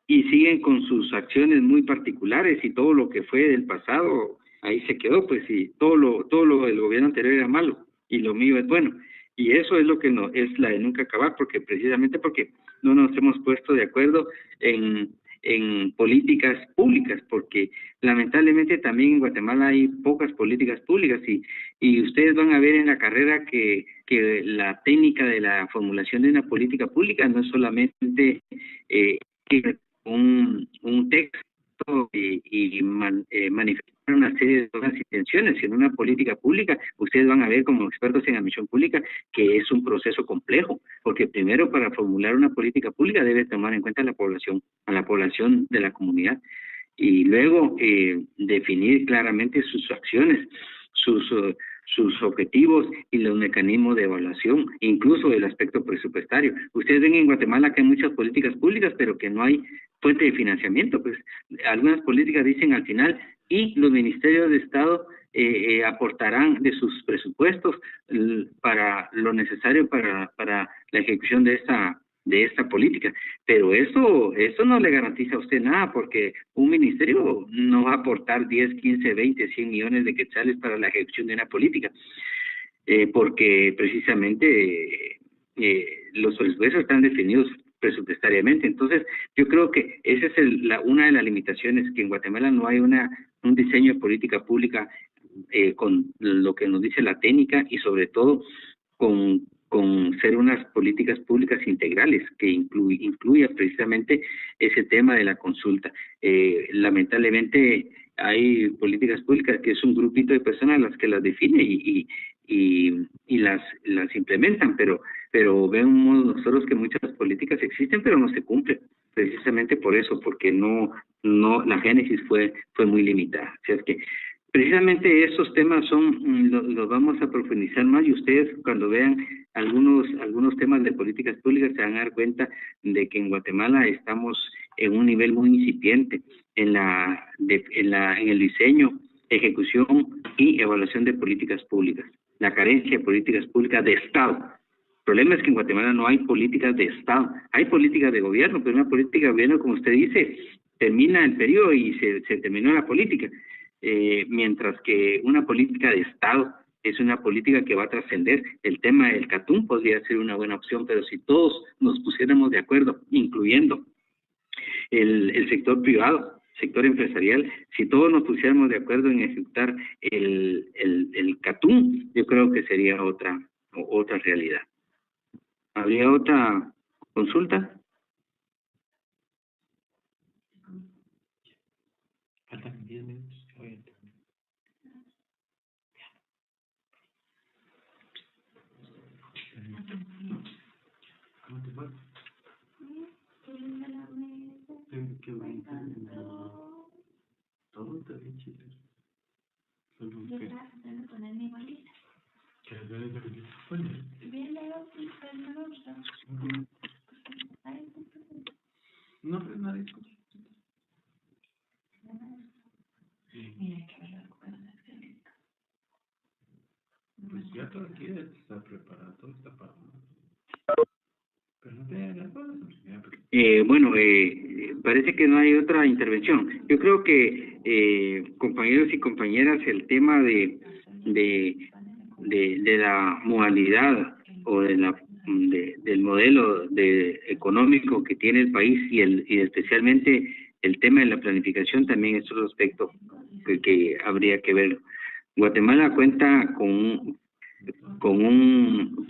siguen con sus acciones muy particulares, y todo lo que fue del pasado ahí se quedó, pues, y todo lo del gobierno anterior era malo y lo mío es bueno. Y eso es lo que no es la de nunca acabar, porque precisamente porque no nos hemos puesto de acuerdo en en políticas públicas, porque lamentablemente también en Guatemala hay pocas políticas públicas y ustedes van a ver en la carrera que la técnica de la formulación de una política pública no es solamente un texto y manifestar una serie de buenas intenciones. En una política pública, ustedes van a ver como expertos en admisión pública que es un proceso complejo, porque primero para formular una política pública debe tomar en cuenta a la población de la comunidad, y luego definir claramente sus acciones, sus objetivos y los mecanismos de evaluación, incluso el aspecto presupuestario. Ustedes ven en Guatemala que hay muchas políticas públicas, pero que no hay fuente de financiamiento. Pues algunas políticas dicen al final, y los ministerios de Estado aportarán de sus presupuestos para lo necesario para la ejecución de esta política, pero eso no le garantiza a usted nada, porque un ministerio no va a aportar 10, 15, 20, 100 millones de quetzales para la ejecución de una política, porque precisamente los presupuestos están definidos presupuestariamente. Entonces, yo creo que esa es una de las limitaciones, que en Guatemala no hay un diseño de política pública con lo que nos dice la técnica, y sobre todo con ser unas políticas públicas integrales que incluya precisamente ese tema de la consulta. Lamentablemente hay políticas públicas que es un grupito de personas las que las define y las implementan, pero vemos nosotros que muchas políticas existen pero no se cumplen, precisamente por eso, porque no la génesis fue muy limitada. O sea, es que precisamente esos temas los vamos a profundizar más, y ustedes cuando vean algunos temas de políticas públicas se van a dar cuenta de que en Guatemala estamos en un nivel muy incipiente en el diseño, ejecución y evaluación de políticas públicas. La carencia de políticas públicas de Estado. El problema es que en Guatemala no hay políticas de Estado, hay políticas de gobierno, pero una política de gobierno, como usted dice, termina el periodo y se terminó la política. Mientras que una política de Estado es una política que va a trascender. El tema del CATUM podría ser una buena opción, pero si todos nos pusiéramos de acuerdo, incluyendo el sector privado, sector empresarial, si todos nos pusiéramos de acuerdo en ejecutar el CATUM, yo creo que sería otra realidad. ¿Habría otra consulta? Faltan 10 minutos. ¿Cómo te fue? Qué bonito. Todo está bien chido. Solo que... ¿Quieres ver mi bolita? Bien, pero no me gusta. No, pero nadie escucha. Mira que me lo recuerdo. Pues ya todo aquí está preparado, todo está para... Pero no te hagas bueno, parece que no hay otra intervención. Yo creo que, compañeros y compañeras, el tema de la modalidad o del modelo económico que tiene el país y especialmente el tema de la planificación también es otro aspecto que habría que ver. Guatemala cuenta con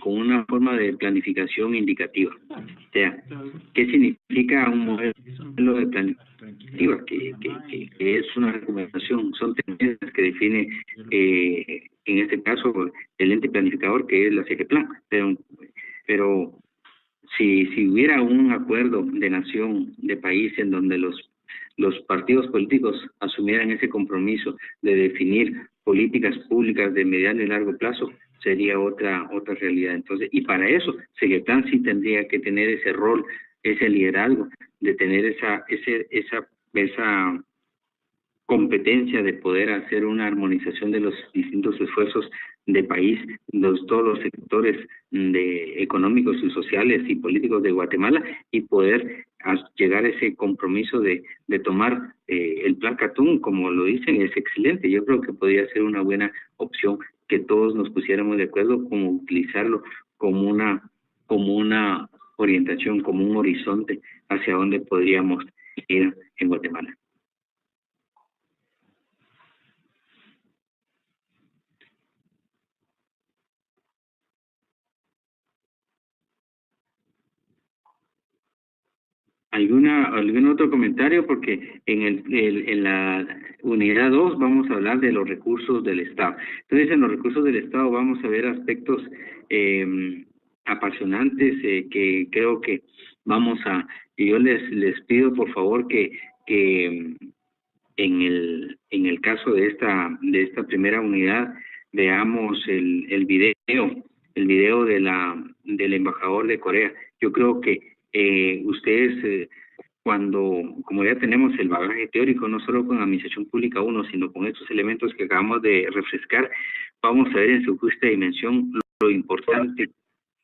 una forma de planificación indicativa. O sea, ¿qué significa un modelo de planificativa? Que es una recomendación, son tendencias que define, en este caso, el ente planificador, que es la CEGEPLAN. Pero si hubiera un acuerdo de nación, de país, en donde los partidos políticos asumieran ese compromiso de definir políticas públicas de mediano y largo plazo, sería otra realidad. Entonces, y para eso, CEGEPLAN sí tendría que tener ese rol, ese liderazgo, de tener esa competencia de poder hacer una armonización de los distintos esfuerzos de país, todos los sectores económicos y sociales y políticos de Guatemala, y poder llegar a ese compromiso de tomar el plan CATUM, como lo dicen, es excelente. Yo creo que podría ser una buena opción que todos nos pusiéramos de acuerdo como utilizarlo como una orientación, como un horizonte hacia donde podríamos en Guatemala. ¿Algún otro comentario? Porque en la unidad 2 vamos a hablar de los recursos del Estado. Entonces, en los recursos del Estado vamos a ver aspectos apasionantes que creo que yo les pido por favor que en el caso de esta primera unidad veamos el video del embajador de Corea. Yo creo que ustedes como ya tenemos el bagaje teórico, no solo con Administración Pública 1, sino con estos elementos que acabamos de refrescar, vamos a ver en su justa dimensión lo importante de la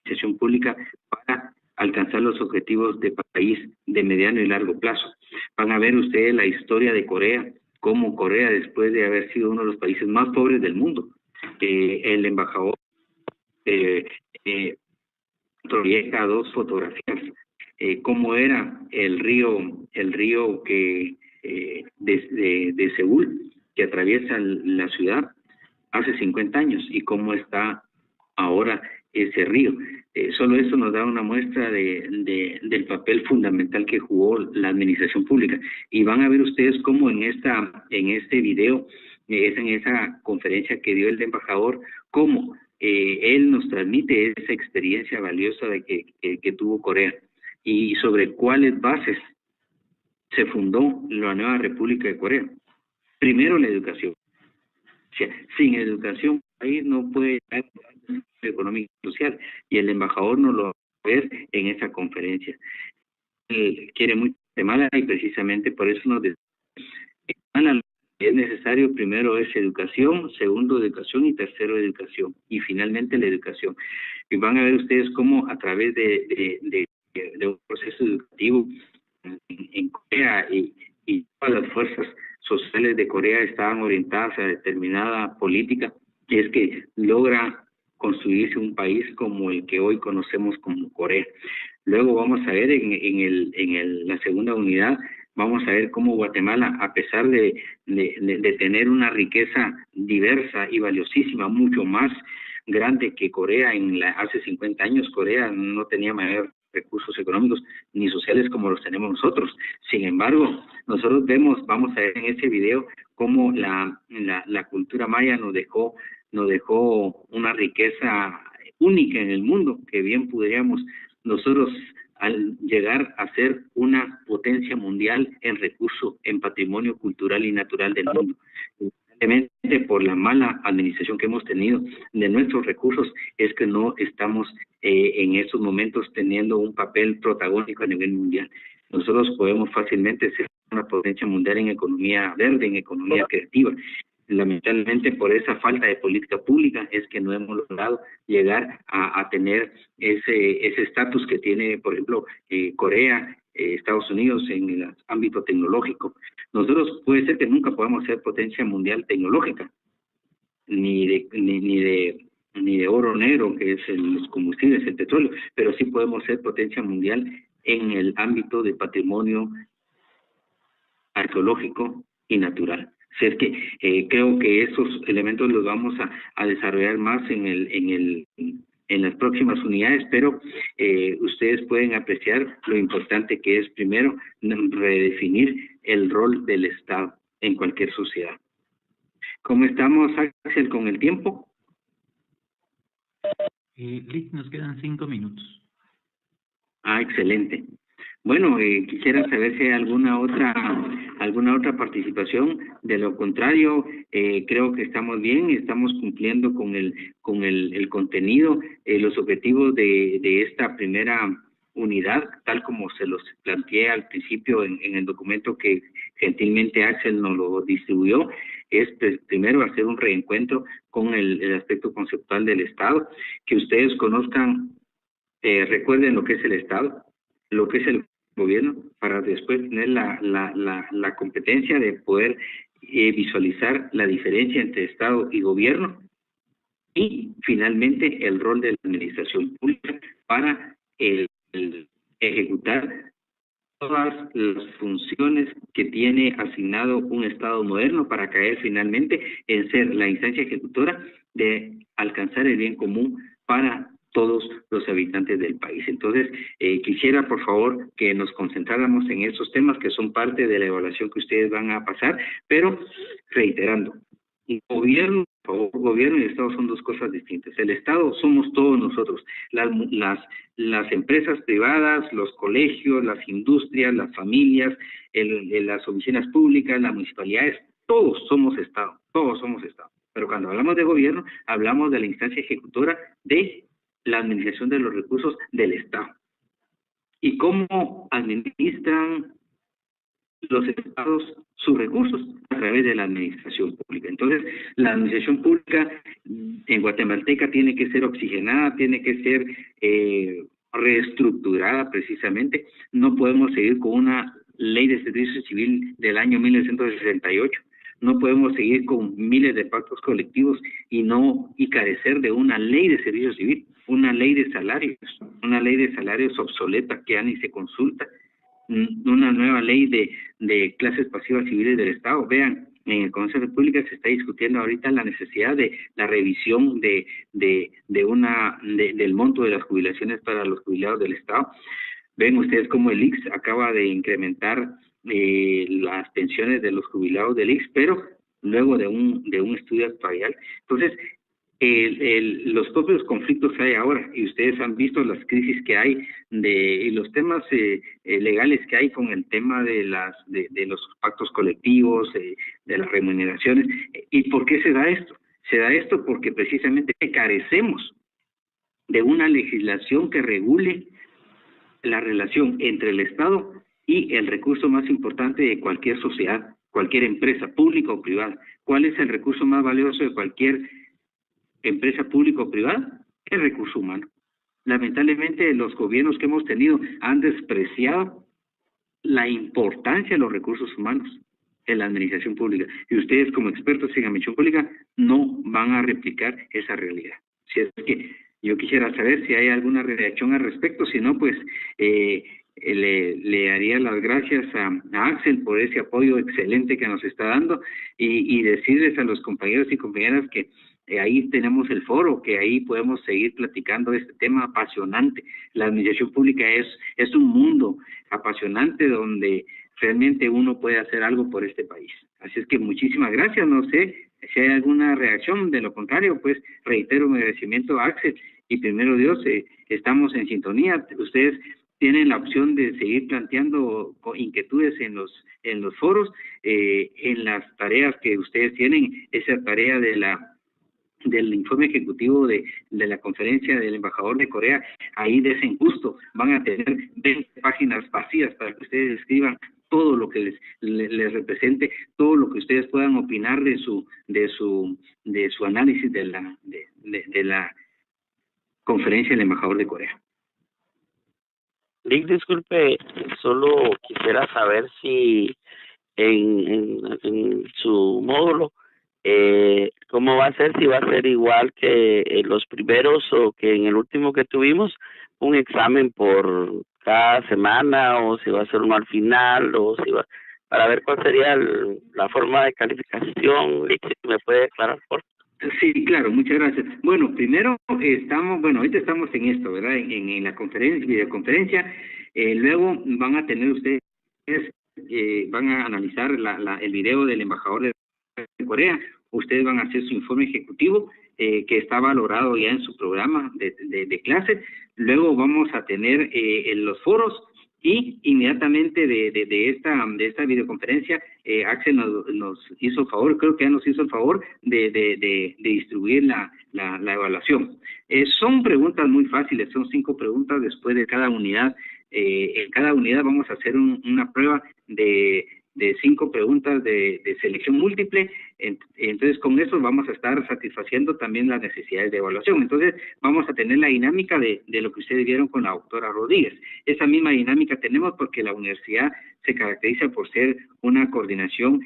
Administración Pública para alcanzar los objetivos de país de mediano y largo plazo. Van a ver ustedes la historia de Corea, cómo Corea, después de haber sido uno de los países más pobres del mundo, el embajador proyecta 2 fotografías, cómo era el río que de Seúl, que atraviesa la ciudad hace 50 años, y cómo está ahora ese río. Solo eso nos da una muestra del papel fundamental que jugó la administración pública. Y van a ver ustedes cómo en este video, en esa conferencia que dio el embajador, cómo él nos transmite esa experiencia valiosa que tuvo Corea y sobre cuáles bases se fundó la nueva República de Corea. Primero, la educación. O sea, sin educación, el país no puede llegar a económico y social, y el embajador nos lo va a ver en esa conferencia. Él quiere mucho Guatemala y precisamente por eso nos dice es necesario. Primero es educación, segundo educación y tercero educación, y finalmente la educación. Y van a ver ustedes cómo a través de un proceso educativo en Corea y todas las fuerzas sociales de Corea estaban orientadas a determinada política, que es que logra construirse un país como el que hoy conocemos como Corea. Luego vamos a ver la segunda unidad, vamos a ver cómo Guatemala, a pesar de tener una riqueza diversa y valiosísima, mucho más grande que Corea hace 50 años, Corea no tenía mayor recursos económicos ni sociales como los tenemos nosotros. Sin embargo, nosotros vamos a ver en ese video cómo la cultura maya nos dejó una riqueza única en el mundo, que bien podríamos nosotros al llegar a ser una potencia mundial en recursos, en patrimonio cultural y natural del mundo. Simplemente por la mala administración que hemos tenido de nuestros recursos es que no estamos en estos momentos teniendo un papel protagónico a nivel mundial. Nosotros podemos fácilmente ser una potencia mundial en economía verde, en economía creativa. Lamentablemente por esa falta de política pública es que no hemos logrado llegar a tener ese estatus que tiene, por ejemplo, Corea, Estados Unidos en el ámbito tecnológico. Nosotros puede ser que nunca podamos ser potencia mundial tecnológica, ni de oro negro, que es los combustibles, el petróleo, pero sí podemos ser potencia mundial en el ámbito de patrimonio arqueológico y natural. O sea, es que creo que esos elementos los vamos a desarrollar más en las próximas unidades, pero ustedes pueden apreciar lo importante que es, primero, redefinir el rol del Estado en cualquier sociedad. ¿Cómo estamos, Axel, con el tiempo? Liz, nos quedan 5 minutos. Excelente. Bueno, quisiera saber si hay alguna otra participación. De lo contrario, creo que estamos bien, estamos cumpliendo con el contenido, los objetivos de esta primera unidad, tal como se los planteé al principio en el documento que gentilmente Axel nos lo distribuyó. Es primero hacer un reencuentro con el aspecto conceptual del Estado, que ustedes conozcan, recuerden lo que es el Estado, lo que es el gobierno, para después tener la competencia de poder visualizar la diferencia entre Estado y gobierno, y finalmente el rol de la administración pública para ejecutar todas las funciones que tiene asignado un Estado moderno para caer finalmente en ser la instancia ejecutora de alcanzar el bien común para todos los habitantes del país. Entonces, quisiera, por favor, que nos concentráramos en esos temas que son parte de la evaluación que ustedes van a pasar, pero reiterando, gobierno, por favor, gobierno y Estado son dos cosas distintas. El Estado somos todos nosotros, las empresas privadas, los colegios, las industrias, las familias, las oficinas públicas, las municipalidades, todos somos Estado, todos somos Estado. Pero cuando hablamos de gobierno, hablamos de la instancia ejecutora de la administración de los recursos del Estado. ¿Y cómo administran los estados sus recursos? A través de la administración pública. Entonces, la administración pública en guatemalteca tiene que ser oxigenada, tiene que ser reestructurada precisamente. No podemos seguir con una ley de servicio civil del año 1968. No podemos seguir con miles de pactos colectivos y carecer de una ley de servicio civil, una ley de salarios obsoleta que ya ni se consulta, una nueva ley de clases pasivas civiles del Estado. Vean, en el Consejo de República se está discutiendo ahorita la necesidad de la revisión del monto de las jubilaciones para los jubilados del Estado. Ven ustedes cómo el IX acaba de incrementar las pensiones de los jubilados del IX, pero luego de un estudio actuarial. Entonces, los propios conflictos que hay ahora, y ustedes han visto las crisis que hay y los temas legales que hay con el tema de los pactos colectivos, de las remuneraciones. ¿Y por qué se da esto? Se da esto porque precisamente carecemos de una legislación que regule la relación entre el Estado y el recurso más importante de cualquier sociedad, cualquier empresa, pública o privada. ¿Cuál es el recurso más valioso de cualquier empresa pública o privada? El recurso humano. Lamentablemente, los gobiernos que hemos tenido han despreciado la importancia de los recursos humanos en la administración pública. Y ustedes, como expertos en administración pública, no van a replicar esa realidad. Si es que yo quisiera saber si hay alguna reacción al respecto. Si no, pues le haría las gracias a Axel por ese apoyo excelente que nos está dando y decirles a los compañeros y compañeras que ahí tenemos el foro, que ahí podemos seguir platicando este tema apasionante. La administración pública es un mundo apasionante donde realmente uno puede hacer algo por este país. Así es que muchísimas gracias. No sé si hay alguna reacción. De lo contrario, pues reitero mi agradecimiento a Axel y primero Dios, estamos en sintonía. Ustedes tienen la opción de seguir planteando inquietudes en los foros, en las tareas que ustedes tienen, esa tarea del informe ejecutivo de la conferencia del embajador de Corea. Ahí de ese gusto van a tener 20 páginas vacías para que ustedes escriban todo lo que les represente, todo lo que ustedes puedan opinar de su análisis de la conferencia del embajador de Corea. Lick, disculpe, solo quisiera saber si en su módulo, ¿cómo va a ser? Si va a ser igual que en los primeros o que en el último que tuvimos, un examen por cada semana, o si va a ser uno al final, o si va, para ver cuál sería la forma de calificación. Lick, si me puede aclarar, por favor. Sí, claro, muchas gracias. Bueno, primero ahorita estamos en esto, ¿verdad? En la videoconferencia, luego van a tener ustedes, van a analizar el video del embajador de Corea, ustedes van a hacer su informe ejecutivo, que está valorado ya en su programa de clase, luego vamos a tener en los foros, y inmediatamente de esta videoconferencia, Axel nos hizo el favor, creo que ya nos hizo el favor de distribuir la evaluación. Son preguntas muy fáciles, son 5 preguntas después de cada unidad. En cada unidad vamos a hacer una prueba de de 5 preguntas de selección múltiple. Entonces, con eso vamos a estar satisfaciendo también las necesidades de evaluación. Entonces, vamos a tener la dinámica de lo que ustedes vieron con la doctora Rodríguez. Esa misma dinámica tenemos porque la universidad se caracteriza por ser una coordinación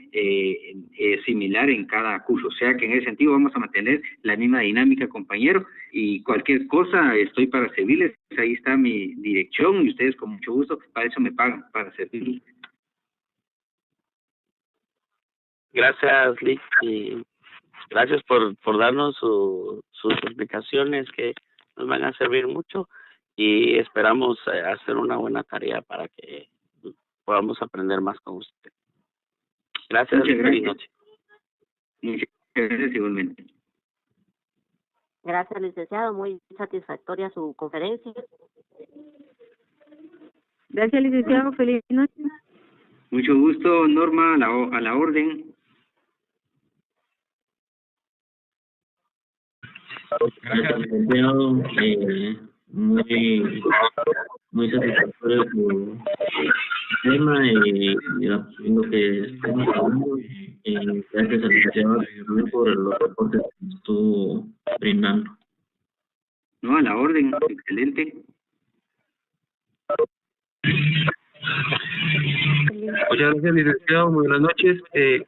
similar en cada curso. O sea que en ese sentido vamos a mantener la misma dinámica, compañero, y cualquier cosa estoy para servirles. Ahí está mi dirección y ustedes con mucho gusto, para eso me pagan, para servirles. Gracias, Lick, y gracias por darnos sus explicaciones que nos van a servir mucho, y esperamos hacer una buena tarea para que podamos aprender más con usted. Gracias, Muchas Lick, gracias. feliz noche. Muchas gracias igualmente. Gracias, licenciado. Muy satisfactoria su conferencia. Gracias, licenciado. Feliz noche. Mucho gusto, Norma, a la orden. Gracias, licenciado. Muy satisfactorio su tema y lo que estamos hablando. Gracias al licenciado también por los reportes que nos estuvo brindando. No, a la orden, excelente. Muchas gracias, licenciado. Muy buenas noches. Te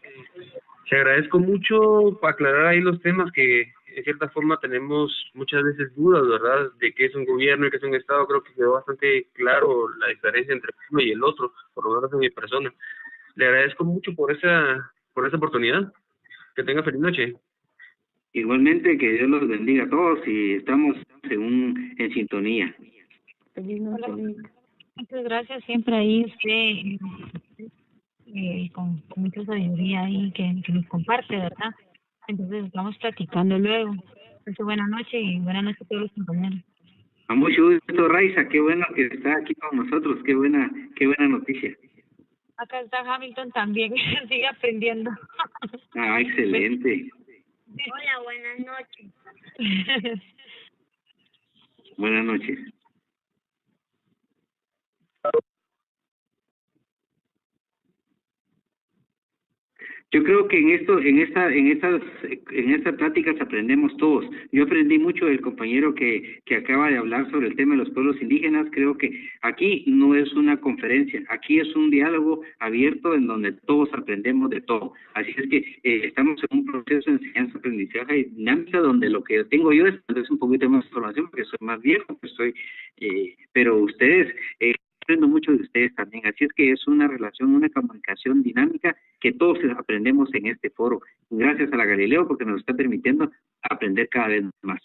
agradezco mucho por aclarar ahí los temas que en cierta forma tenemos muchas veces dudas, ¿verdad? De qué es un gobierno y qué es un Estado. Creo que quedó bastante claro la diferencia entre uno y el otro, por lo menos en mi persona. Le agradezco mucho por esa oportunidad. Que tenga feliz noche. Igualmente, que Dios los bendiga a todos y estamos en sintonía. Feliz noche, Lick. Muchas gracias, siempre ahí usted con mucha sabiduría ahí que nos comparte, ¿verdad? Entonces vamos platicando luego. Entonces, buenas noches y buenas noches a todos los compañeros. A mucho gusto, Raiza, qué bueno que está aquí con nosotros, qué buena noticia. Acá está Hamilton también, sigue aprendiendo. Ah, excelente. Hola, buenas noches. Buenas noches. Yo creo que en estas pláticas aprendemos todos. Yo aprendí mucho del compañero que acaba de hablar sobre el tema de los pueblos indígenas. Creo que aquí no es una conferencia, aquí es un diálogo abierto en donde todos aprendemos de todo. Así es que estamos en un proceso de enseñanza-aprendizaje dinámica donde lo que tengo yo es un poquito más información porque soy más viejo, pero ustedes... aprendo mucho de ustedes también, así es que es una relación, una comunicación dinámica que todos aprendemos en este foro. Gracias a la Galileo porque nos está permitiendo aprender cada vez más.